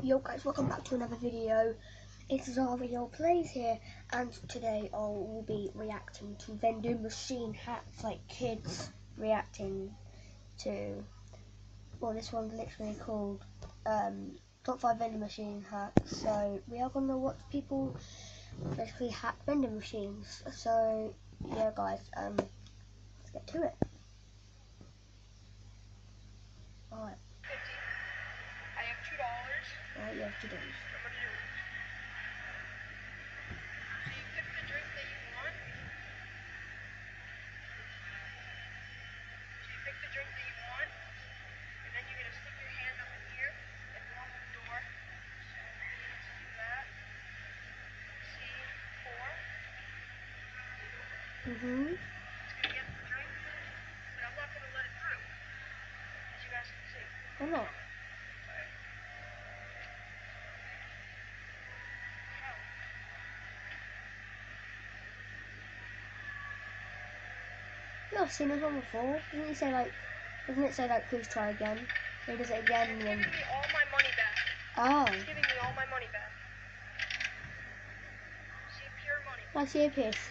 Yo guys, welcome back to another video. It is our Real Plays here, and today I will be reacting to vending machine hacks, like kids reacting to, well, this one's literally called top 5 vending machine hacks. So we are going to watch people basically hack vending machines. So yeah guys, let's get to it. Alright. I have $2. Alright, you have $2. I'm gonna do it. So you pick the drink that you want. And then you're gonna stick your hand up in here and walk the door. So let's do that. C4. It's gonna get the drink, but I'm not gonna let it through, as you guys can see. Why not? Yeah, I've seen this one before. Doesn't it say like please try again? So he does it again and then. It's giving me all my money back. Oh. It's giving me all my money back. See, pure money. I see a piece.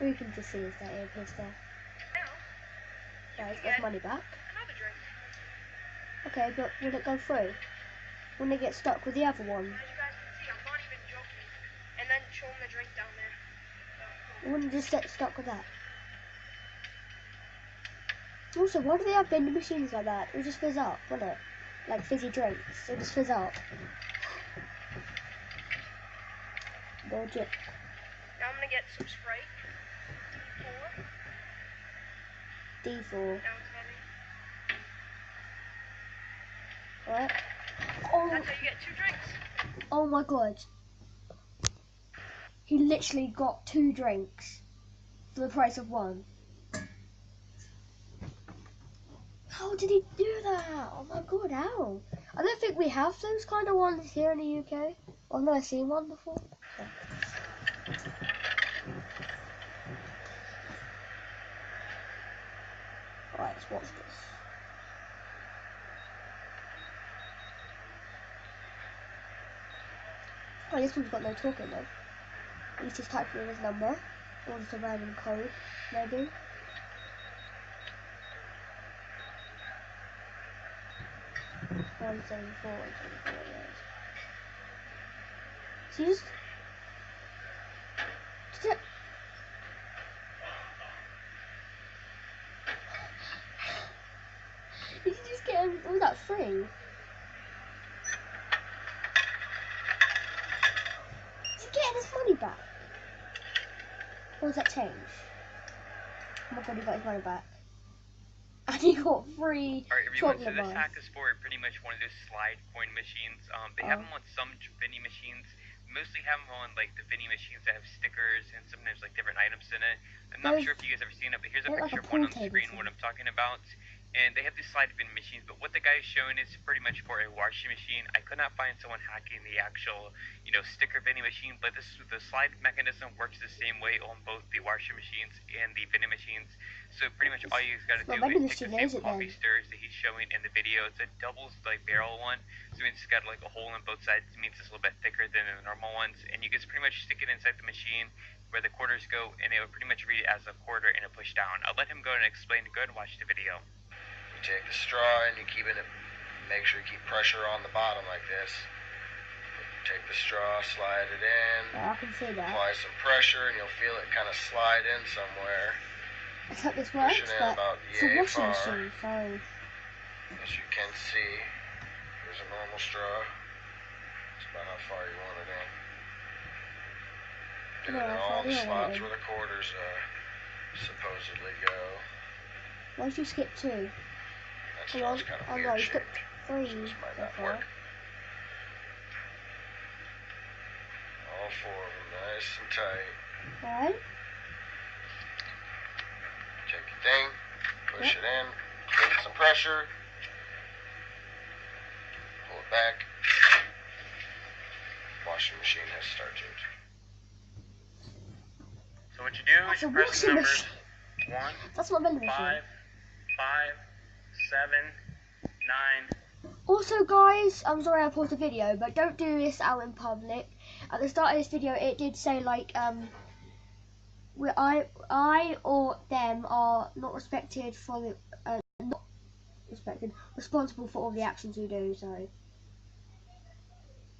All you can just see is that earpiece there. Now, right, that's money back. Another drink. Okay, but will it go through? Wouldn't it get stuck with the other one? As you guys can see, I'm not even joking. And then show them the drink down there. It wouldn't just get stuck with that. Also, why do they have vending machines like that? It would just fizz up, wouldn't it? Like fizzy drinks. It would just fizz up. Logic. Now I'm gonna get some Sprite. D4. D4. Now it's heavy. What? Oh. That's how you get 2 drinks. Oh my god. He literally got 2 drinks for the price of 1. How did he do that? Oh my god, how? I don't think we have those kind of ones here in the UK. I've never seen one before. So. Alright, let's watch this. Oh, this one's got no talking though. He's just typing in his number. Or just a random code, maybe. One seven four. So you just did you just get all that free? Did you get his money back? Or was that change? Oh my god, he got his money back. And he got free chocolate so this bars. hack is for pretty much one of those slide coin machines. They have them on some vending machines. Mostly have them on like the vending machines that have stickers and sometimes like different items in it. I'm not sure if you guys ever seen it, but here's a picture of one on the screen, what I'm talking about. And they have these slide vending machines, but what the guy is showing is pretty much for a washing machine. I could not find someone hacking the actual, sticker vending machine, but the slide mechanism works the same way on both the washing machines and the vending machines. So pretty much all you got to do is take the same coffee stirrers that he's showing in the video. It's a double barrel one, so it means it's got like a hole on both sides. It means it's a little bit thicker than the normal ones, and you can pretty much stick it inside the machine where the quarters go, and it will pretty much read it as a quarter and a push down. I'll let him go and explain. Go ahead and watch the video. You take the straw and you keep it, make sure you keep pressure on the bottom like this. Take the straw, slide it in, I can see that. Apply some pressure and you'll feel it kind of slide in somewhere. That's how this works, but it's a washing machine, so... As you can see, there's a normal straw. That's about how far you want it in. Do it in all the slots where the quarters supposedly go. Why did you skip 2? That straw's kind of weird shaped, so this might not work. All 4 of them nice and tight. Alright. Take your thing, push it in, give it some pressure, pull it back. Washing machine has started. So what you do is you press the numbers 1, That's not vending 5, machine. 5, 7, 9, Also, guys, I'm sorry I paused the video, but don't do this out in public. At the start of this video, it did say like I or them are not respected for the not respected, responsible for all the actions you do. So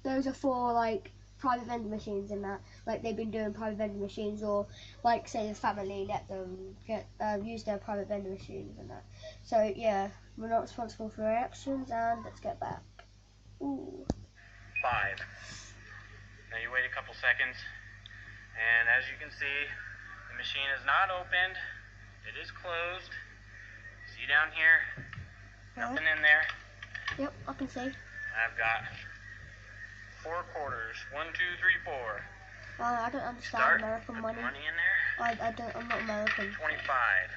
those are for like private vending machines and that, like they've been doing private vending machines, or like say the family let them get use their private vending machines and that. So yeah, we're not responsible for our actions, and let's get back. Ooh. 5. Now you wait a couple seconds, and as you can see, the machine is not opened. It is closed. See down here? Nothing in there. Yep, I can see. I've got 4 quarters. 1, 2, 3, 4. I don't understand Start. American Put money. the money in there. I don't. I'm not American. 25.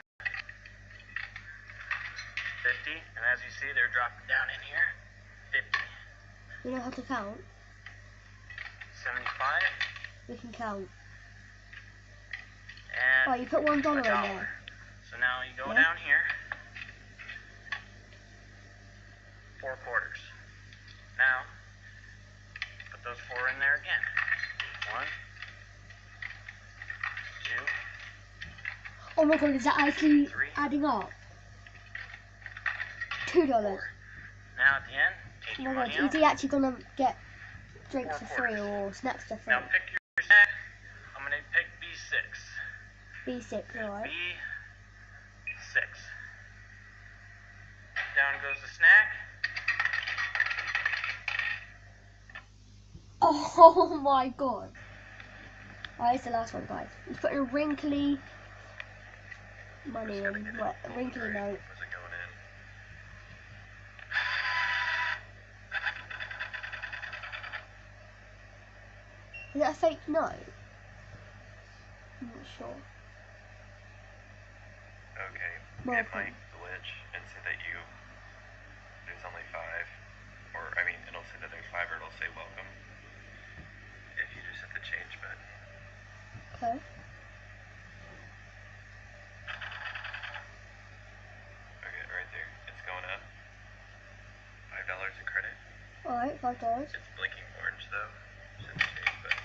50. And as you see, they're dropping down in here. 50. We know how to count. 75. We can count. And Oh, you put $1 in $1. there. So now you go Yeah. down here. 4 quarters. Now, put those 4 in there again. 1, 2. Oh my god, is that actually 3. adding up? $2. 4. Now at the end, take Oh your my money god, out. is he actually gonna get drinks 4 for free quarters. or snacks for free? Now pick your snack. I'm gonna pick B6. B6, alright. B6. Down goes the snack. Oh my god. Alright, it's the last one, guys. He's putting a wrinkly money in. What? A wrinkly note. Was it going in? Is that a fake note? I'm not sure. Okay. Well, It might glitch and say that there's only 5. Or, I mean, it'll say that there's 5, or it'll say welcome. If you just hit the change button. Okay. Okay, right there. It's going up. $5 in credit. Alright, $5. It's blinking orange though. Just hit the change button.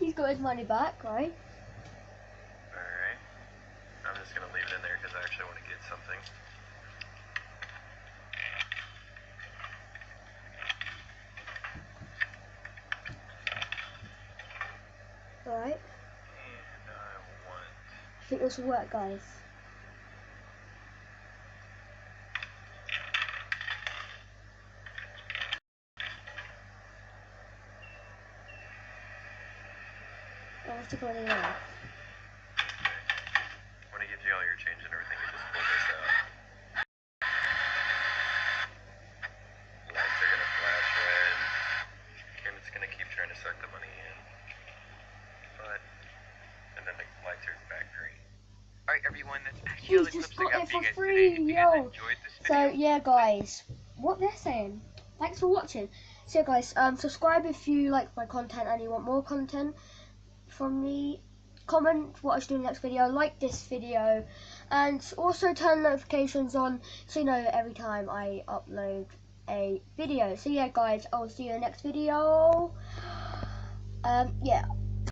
He's got his money back, right? Alright. I'm just gonna leave it in there because I actually want to get something. Alright. And I want... I think this will work, guys. I want to go in there. When I give you all your change and everything, you just pull this out. Lights are gonna flash red. And it's gonna keep trying to suck the money in. And then the lights are back green. Alright everyone, that's actually all the He's just clips I got got it for you for guys today. If free, you guys yo. enjoyed this So video, yeah, guys, what they're saying. Thanks for watching. So guys, subscribe if you like my content and you want more content from me. Comment what I should do in the next video. Like this video, and also turn notifications on so you know every time I upload a video. So yeah, guys, I'll see you in the next video. Yeah.